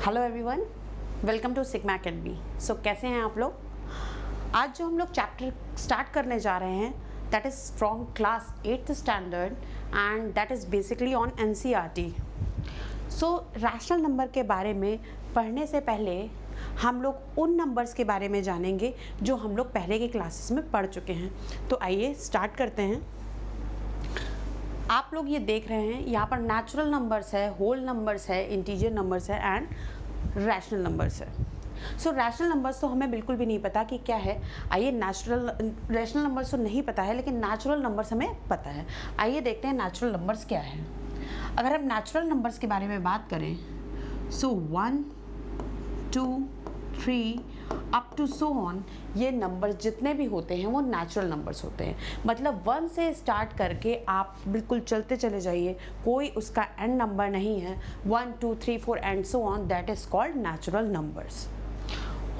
Hello everyone, welcome to Sigma Academy. So कैसे हैं आप लोग? आज जो हम लोग चैप्टर स्टार्ट करने जा रहे हैं that is from class 8th standard and that is basically on NCERT. So rational number के बारे में पढ़ने से पहले हम लोग उन नंबर्स के बारे में जानेंगे जो हम लोग पहले के क्लासेस में पढ़ चुके हैं। तो आइए स्टार्ट करते हैं। आप लोग ये देख रहे हैं, यहाँ पर नेचुरल नंबर्स है, होल नंबर्स है, इंटीजर नंबर्स है एंड रैशनल नंबर्स है। सो रैशनल नंबर्स तो हमें बिल्कुल भी नहीं पता कि क्या है। आइए रैशनल नंबर्स तो नहीं पता है, लेकिन नेचुरल नंबर्स हमें पता है। आइए देखते हैं नेचुरल नंबर्स क्या है। अगर हम नेचुरल नंबर्स के बारे में बात करें, सो 1 2 3 अप टू सो ऑन, ये नंबर्स जितने भी होते हैं वो नेचुरल नंबर्स होते हैं। मतलब 1 से स्टार्ट करके आप बिल्कुल चलते चले जाइए, कोई उसका एंड नंबर नहीं है। 1 2 3 4 and so on, that is called natural numbers.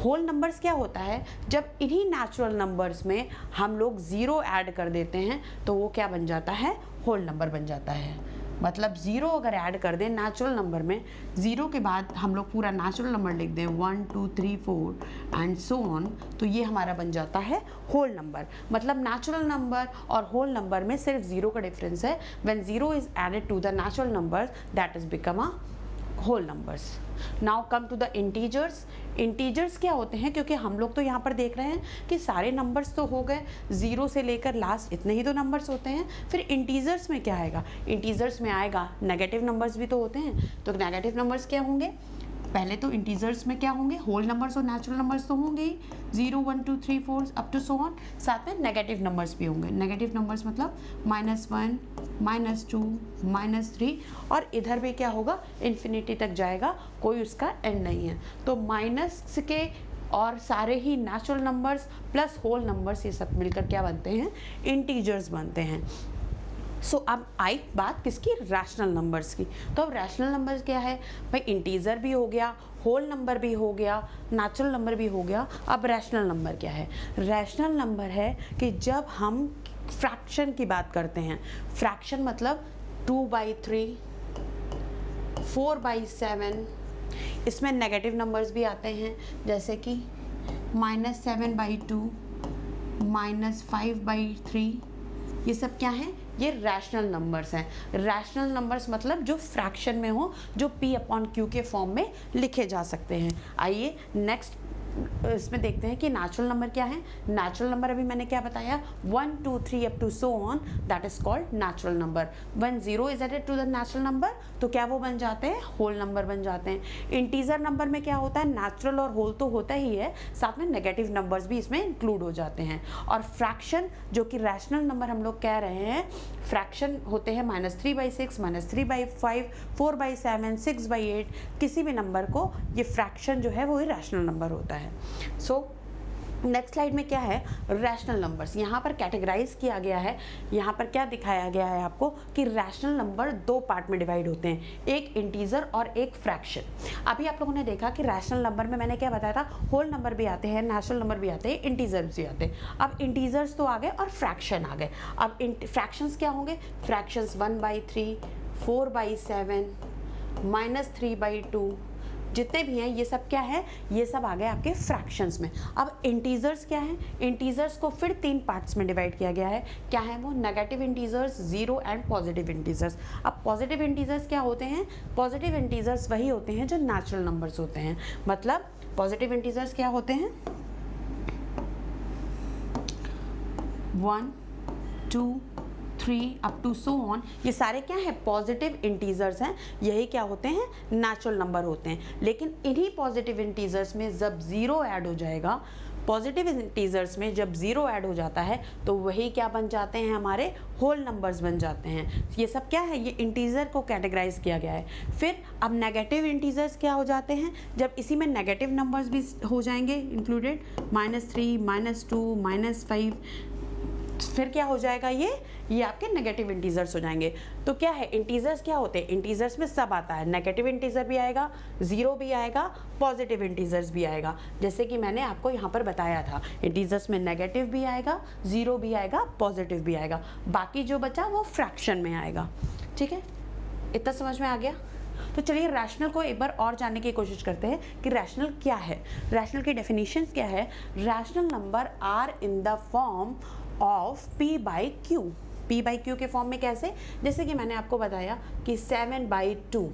Whole numbers क्या होता है? जब इन्हीं नेचुरल नंबर्स में हम लोग ज़ीरो ऐड कर देते हैं तो वो क्या बन जाता है? होल नंबर बन जाता है। मतलब ज़ीरो अगर ऐड कर दें नेचुरल नंबर में, ज़ीरो के बाद हम लोग पूरा नेचुरल नंबर लिख दें 1 2 3 4 एंड सो ऑन, तो ये हमारा बन जाता है होल नंबर। मतलब नेचुरल नंबर और होल नंबर में सिर्फ ज़ीरो का डिफरेंस है। When zero is added to the natural number that is become a whole numbers. Now come to the integers. Integers क्या होते हैं? क्योंकि हम लोग तो यहाँ पर देख रहे हैं कि सारे नंबर्स तो हो गए, ज़ीरो से लेकर लास्ट इतने ही तो नंबर्स होते हैं। फिर इंटीजर्स में क्या आएगा? इंटीजर्स में आएगा नेगेटिव नंबर्स भी तो होते हैं। तो नेगेटिव नंबर्स क्या होंगे? पहले तो इंटीजर्स में क्या होंगे? होल नंबर्स और नेचुरल नंबर्स तो होंगे ही, 0 1 2 3 4 अप टू सो ऑन। साथ में नेगेटिव नंबर्स भी होंगे। नेगेटिव नंबर्स मतलब -1 -2 -3, और इधर भी क्या होगा? इन्फिनिटी तक जाएगा, कोई उसका एंड नहीं है। तो माइनस के और सारे ही natural numbers plus whole numbers, ये सब मिलकर क्या बनते हैं? इंटीजर्स बनते हैं। सो अब आई बात किसकी? रैशनल नंबर्स की। तो अब रैशनल नंबर्स क्या है भाई? इंटीजर भी हो गया, होल नंबर भी हो गया, नेचुरल नंबर भी हो गया। अब रैशनल नंबर क्या है? रैशनल नंबर है कि जब हम फ्रैक्शन की बात करते हैं, फ्रैक्शन मतलब 2/3 4/7, इसमें नेगेटिव नंबर्स भी आते हैं, जैसे कि -7/2 -5/3। ये सब क्या है? ये रैशनल नंबर्स हैं। रैशनल नंबर्स मतलब जो फ्रैक्शन में हो, जो P/Q के फॉर्म में लिखे जा सकते हैं। आइए नेक्स्ट इसमें देखते हैं कि नेचुरल नंबर क्या है। नेचुरल नंबर अभी मैंने क्या बताया? 1 2 3 up to so on, that is called natural number. When zero is added to the natural number तो क्या वो बन जाते हैं? होल नंबर बन जाते हैं। इंटीजर नंबर में क्या होता है? नेचुरल और होल तो होता ही है, साथ में नेगेटिव नंबर्स भी इसमें इंक्लूड हो जाते हैं। और फ्रैक्शन जो कि रैशनल नंबर हम लोग कह रहे हैं, फ्रैक्शन होते हैं -3/6 -3/5 4/7 6/8। किसी भी नंबर को ये फ्रैक्शन जो है वो ही रैशनल नंबर होता है। सो नेक्स्ट स्लाइड में क्या है? रैशनल नंबर्स यहाँ पर कैटेगराइज किया गया है। यहाँ पर क्या दिखाया गया है आपको कि रैशनल नंबर दो पार्ट में डिवाइड होते हैं, एक इंटीजर और एक फ्रैक्शन। अभी आप लोगों ने देखा कि रैशनल नंबर में मैंने क्या बताया था? होल नंबर भी आते हैं, नेचुरल नंबर भी आते हैं, इंटीजर्स भी आते हैं। अब इंटीजर्स तो आ गए और फ्रैक्शन आ गए। अब फ्रैक्शंस क्या होंगे? फ्रैक्शंस 1/3 4/7 -3/2, जितने भी हैं ये सब क्या है? ये सब आ गए आपके फ्रैक्शंस में। अब इंटीजर्स क्या है? इंटीजर्स को फिर तीन पार्ट्स में डिवाइड किया गया है। क्या है वो? Negative integers, zero and positive integers. अब पॉजिटिव इंटीजर्स क्या होते हैं? पॉजिटिव इंटीजर्स वही होते हैं जो नेचुरल नंबर्स होते हैं। मतलब पॉजिटिव इंटीजर्स क्या होते हैं? 1 2 3 अप टू सो ऑन, ये सारे क्या है? पॉजिटिव इंटीजर्स हैं। यही क्या होते हैं? नेचुरल नंबर होते हैं। लेकिन इन्हीं पॉजिटिव इंटीजर्स में जब ज़ीरो ऐड हो जाएगा, पॉजिटिव इंटीजर्स में जब ज़ीरो ऐड हो जाता है तो वही क्या बन जाते हैं? हमारे होल नंबर्स बन जाते हैं। ये सब क्या है? ये इंटीजर को कैटेगराइज किया गया है। फिर अब नेगेटिव इंटीजर्स क्या हो जाते हैं? जब इसी में नेगेटिव नंबर्स भी हो जाएंगे इंक्लूडेड, -3 -2 -5, फिर क्या हो जाएगा? ये आपके नेगेटिव इंटीजर्स हो जाएंगे। तो क्या है? इंटीजर्स क्या होते हैं? इंटीजर्स में सब आता है, नेगेटिव इंटीजर भी आएगा, जीरो भी आएगा, पॉजिटिव इंटीजर्स भी आएगा। जैसे कि मैंने आपको यहाँ पर बताया था, इंटीजर्स में नेगेटिव भी आएगा, जीरो भी आएगा, पॉजिटिव भी आएगा। बाकी जो बचा वो फ्रैक्शन में आएगा। ठीक है, इतना समझ में आ गया? तो चलिए रैशनल को एक बार और जानने की कोशिश करते हैं कि रैशनल क्या है। रैशनल की डेफिनेशन क्या है? Rational number are in the form of P by Q. P by Q के फॉर्म में कैसे? जैसे कि मैंने आपको बताया कि 7/2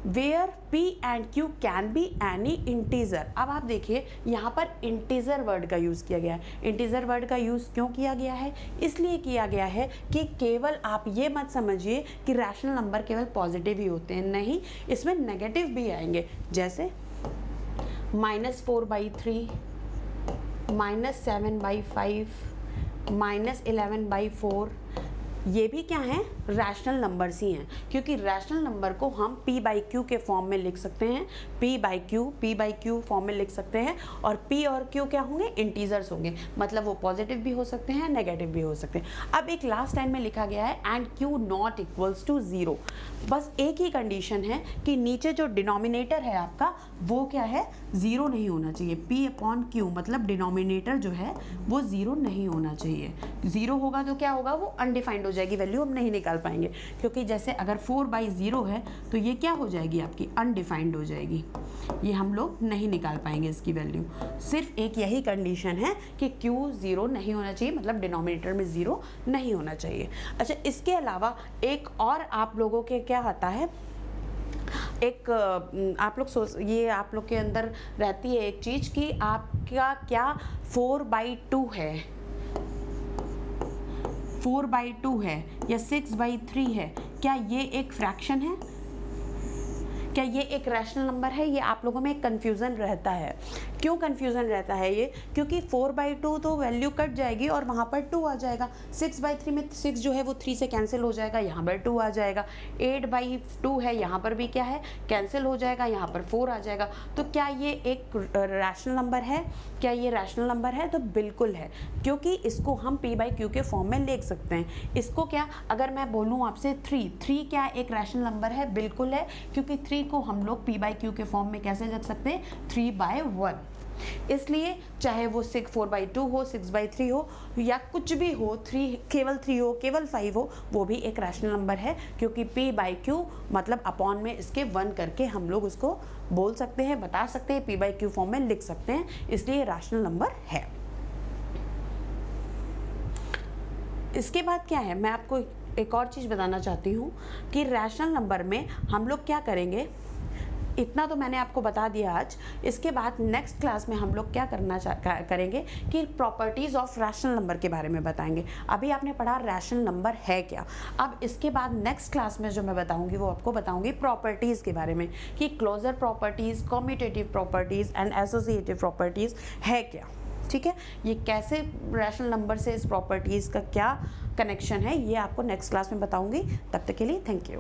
where p and q can be any integer. अब आप देखिए यहाँ पर इंटीजर वर्ड का यूज़ किया गया है। इंटीजर वर्ड का यूज़ क्यों किया गया है? इसलिए किया गया है कि केवल आप ये मत समझिए कि रैशनल नंबर केवल पॉजिटिव ही होते हैं, नहीं, इसमें नेगेटिव भी आएंगे। जैसे -4/3, -7/5, -11/4, ये भी क्या है? रैशनल नंबर्स ही हैं, क्योंकि रैशनल नंबर को हम p बाई क्यू के फॉर्म में लिख सकते हैं। p बाई क्यू फॉर्म में लिख सकते हैं, और p और q क्या होंगे? इंटीजर्स होंगे, मतलब वो पॉजिटिव भी हो सकते हैं, नेगेटिव भी हो सकते हैं। अब एक लास्ट लाइन में लिखा गया है and q not equals to 0। बस एक ही कंडीशन है कि नीचे जो डिनोमिनेटर है आपका वो क्या है? 0 नहीं होना चाहिए। p/q मतलब डिनोमिनेटर जो है वो 0 नहीं होना चाहिए। 0 होगा तो क्या होगा? वो अनडिफाइंड हो जाएगी, वैल्यू हम नहीं निकाल पाएंगे, क्योंकि जैसे अगर 4/0 है तो ये क्या हो जाएगी? आपकी अनडिफाइंड हो जाएगी, ये हम लोग नहीं निकाल पाएंगे इसकी वैल्यू। सिर्फ एक यही कंडीशन है कि q 0 नहीं होना चाहिए, मतलब डिनोमिनेटर में 0 नहीं होना चाहिए। अच्छा, इसके अलावा एक और आप लोगों के क्या आता है, एक आप लोग सोच, ये आप लोग के अंदर रहती है एक चीज़ कि आपका क्या 4/2 है, 4/2 है या 6/3 है, क्या ये एक फ्रैक्शन है? क्या ये एक रैशनल नंबर है? ये आप लोगों में एक कन्फ्यूज़न रहता है। क्यों कन्फ्यूज़न रहता है ये? क्योंकि 4/2 तो वैल्यू कट जाएगी और वहाँ पर 2 आ जाएगा। 6/3 में 6 जो है वो 3 से कैंसिल हो जाएगा, यहाँ पर 2 आ जाएगा। 8/2 है, यहाँ पर भी क्या है? कैंसिल हो जाएगा, यहाँ पर 4 आ जाएगा। तो क्या ये एक रैशनल नंबर है? क्या ये रैशनल नंबर है? तो बिल्कुल है, क्योंकि इसको हम p/q के फॉर्म में लिख सकते हैं। इसको क्या, अगर मैं बोलूँ आपसे 3 क्या एक रैशनल नंबर है? बिल्कुल है, क्योंकि 3 को हम लोग p/q के फॉर्म में कैसे लिख सकते हैं? 3/1। इसलिए चाहे वो 4/2 हो, 6/3 हो या कुछ भी हो, 3 केवल 3 हो, केवल 5 हो, वो भी एक रैशनल नंबर है, क्योंकि p/q मतलब अपॉन में इसके 1 करके हम लोग उसको बोल सकते हैं, बता सकते हैं, p/q फॉर्म में लिख सकते हैं, इसलिए रैशनल नंबर है। इसके बाद क्या है, मैं आपको एक और चीज़ बताना चाहती हूँ कि रैशनल नंबर में हम लोग क्या करेंगे। इतना तो मैंने आपको बता दिया आज। इसके बाद नेक्स्ट क्लास में हम लोग क्या करेंगे कि प्रॉपर्टीज़ ऑफ रैशनल नंबर के बारे में बताएंगे। अभी आपने पढ़ा रैशनल नंबर है क्या। अब इसके बाद नेक्स्ट क्लास में जो मैं बताऊंगी वो आपको बताऊंगी प्रॉपर्टीज़ के बारे में, कि closure properties, commutative properties and associative properties है क्या। ठीक है, ये कैसे रैशनल नंबर से इस प्रॉपर्टीज़ का क्या कनेक्शन है, ये आपको नेक्स्ट क्लास में बताऊंगी। तब तक के लिए थैंक यू।